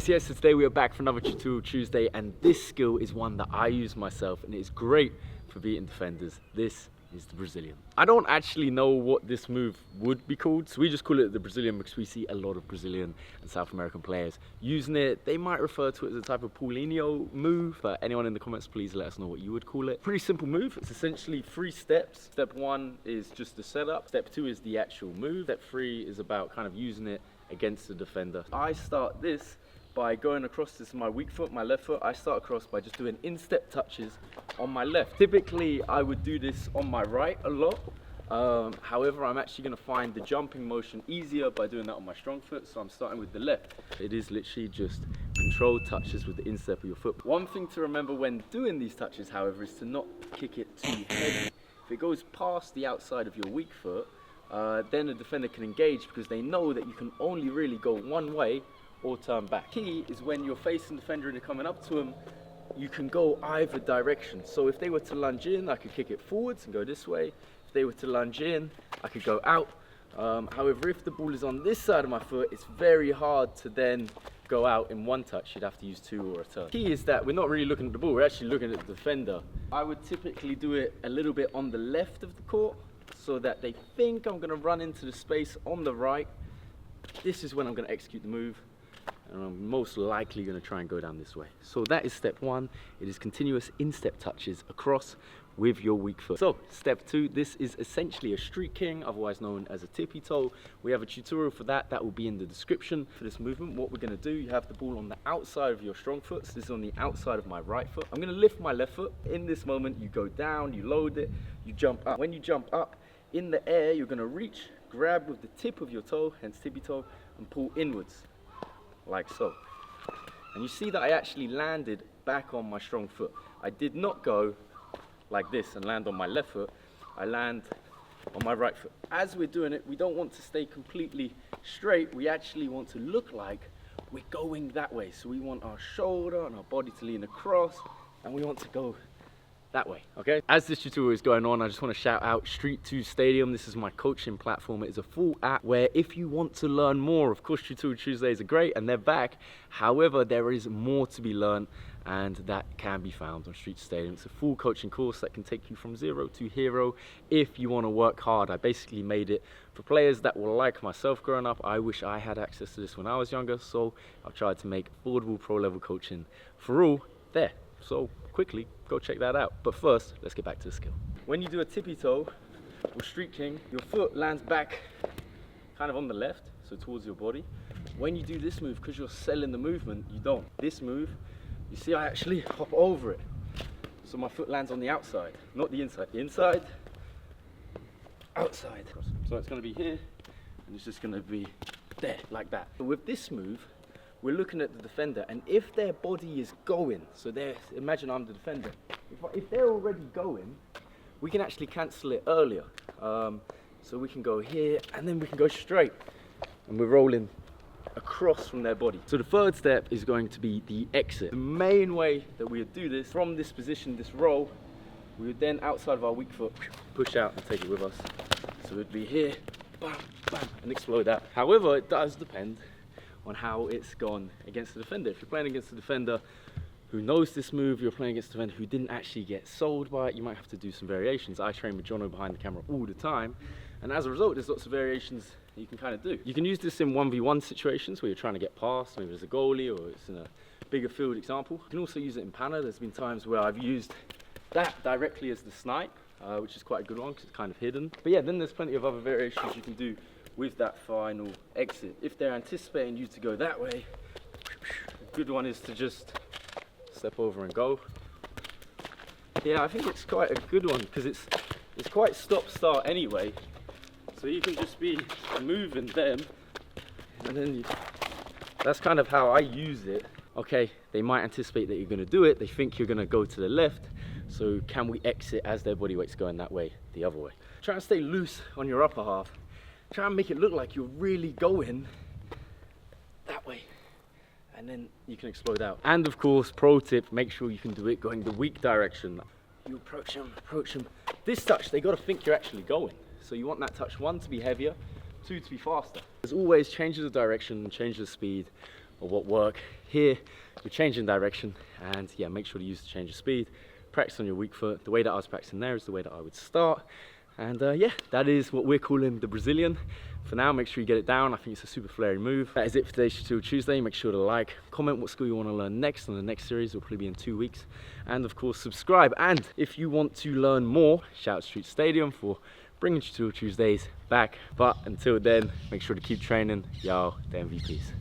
Yes, so today we are back for another Tutorial Tuesday, and this skill is one that I use myself and it is great for beating defenders. This is the Brazilian. I don't actually know what this move would be called, so we just call it the Brazilian because we see a lot of Brazilian and South American players using it. They might refer to it as a type of Paulinho move, but anyone in the comments, please let us know what you would call it. Pretty simple move. It's essentially 3 steps. Step 1 is just the setup. Step 2 is the actual move. Step 3 is about kind of using it against the defender. I start this by going across. This is my weak foot, my left foot. I start across by just doing instep touches on my left. Typically, I would do this on my right a lot. However, I'm actually going to find the jumping motion easier by doing that on my strong foot, so I'm starting with the left. It is literally just controlled touches with the instep of your foot. One thing to remember when doing these touches, however, is to not kick it too heavy. If it goes past the outside of your weak foot, then the defender can engage because they know that you can only really go one way or turn back. Key is when you're facing the defender and you're coming up to him, you can go either direction. So if they were to lunge in, I could kick it forwards and go this way. If they were to lunge in, I could go out. However, if the ball is on this side of my foot, it's very hard to then go out in one touch. You'd have to use 2 or a turn. Key is that we're not really looking at the ball, we're actually looking at the defender. I would typically do it a little bit on the left of the court so that they think I'm gonna run into the space on the right. This is when I'm gonna execute the move. And I'm most likely going to try and go down this way. So that is step 1. It is continuous instep touches across with your weak foot. So step 2, this is essentially a street king, otherwise known as a tippy toe. We have a tutorial for that. That will be in the description for this movement. What we're going to do, you have the ball on the outside of your strong foot. So this is on the outside of my right foot. I'm going to lift my left foot. In this moment, you go down, you load it, you jump up. When you jump up in the air, you're going to reach, grab with the tip of your toe, hence tippy toe, and pull inwards. Like so. And you see that I actually landed back on my strong foot. I did not go like this and land on my left foot. I land on my right foot. As we're doing it, we don't want to stay completely straight. We actually want to look like we're going that way. So we want our shoulder and our body to lean across, and we want to go that way, okay? As this tutorial is going on, I just want to shout out Street 2 Stadium. This is my coaching platform. It is a full app where if you want to learn more, of course Tutorial Tuesdays are great and they're back. However, there is more to be learned, and that can be found on Street Stadium. It's a full coaching course that can take you from 0 to hero if you want to work hard. I basically made it for players that were like myself growing up. I wish I had access to this when I was younger, so I've tried to make affordable pro level coaching for all there. So quickly go check that out. But first, let's get back to the skill. When you do a tippy toe or street king, your foot lands back kind of on the left, so towards your body. When you do this move, because you're selling the movement, you don't. This move, you see I actually hop over it. So my foot lands on the outside, not the inside. The inside, outside. So it's going to be here, and it's just going to be there, like that. But with this move, we're looking at the defender, and if their body is going, so imagine I'm the defender, if they're already going, we can actually cancel it earlier. So we can go here, and then we can go straight, and we're rolling across from their body. So the third step is going to be the exit. The main way that we would do this, from this position, this roll, we would then, outside of our weak foot, push out and take it with us. So it'd be here, bam, bam, and explode out. However, it does depend on how it's gone against the defender. If you're playing against a defender who knows this move, you're playing against a defender who didn't actually get sold by it, you might have to do some variations. I train with Jono behind the camera all the time, and as a result, there's lots of variations you can kind of do. You can use this in 1v1 situations where you're trying to get past, maybe there's a goalie or it's in a bigger field example. You can also use it in Panna. There's been times where I've used that directly as the snipe, which is quite a good one because it's kind of hidden. But yeah, then there's plenty of other variations you can do with that final exit. If they're anticipating you to go that way, a good one is to just step over and go. Yeah, I think it's quite a good one because it's quite stop-start anyway. So you can just be moving them, and then that's kind of how I use it. Okay, they might anticipate that you're going to do it. They think you're going to go to the left. So can we exit as their body weight's going that way, the other way? Try and stay loose on your upper half. Try and make it look like you're really going that way, and then you can explode out. And of course, pro tip, make sure you can do it going the weak direction. You approach them. This touch, they got to think you're actually going. So you want that touch, 1, to be heavier, 2, to be faster. As always, change the direction, change the speed. or what work. Here, you're changing direction, and yeah, make sure to use the change of speed. Practice on your weak foot. The way that I was practicing there is the way that I would start. And yeah, that is what we're calling the Brazilian. For now, make sure you get it down. I think it's a super flairy move. That is it for today's Tutorial Tuesday. Make sure to like, comment what skill you want to learn next on the next series. It'll probably be in 2 weeks. And of course, subscribe. And if you want to learn more, shout out Street Stadium for bringing Tutorial Tuesdays back. But until then, make sure to keep training. Y'all, the MVPs.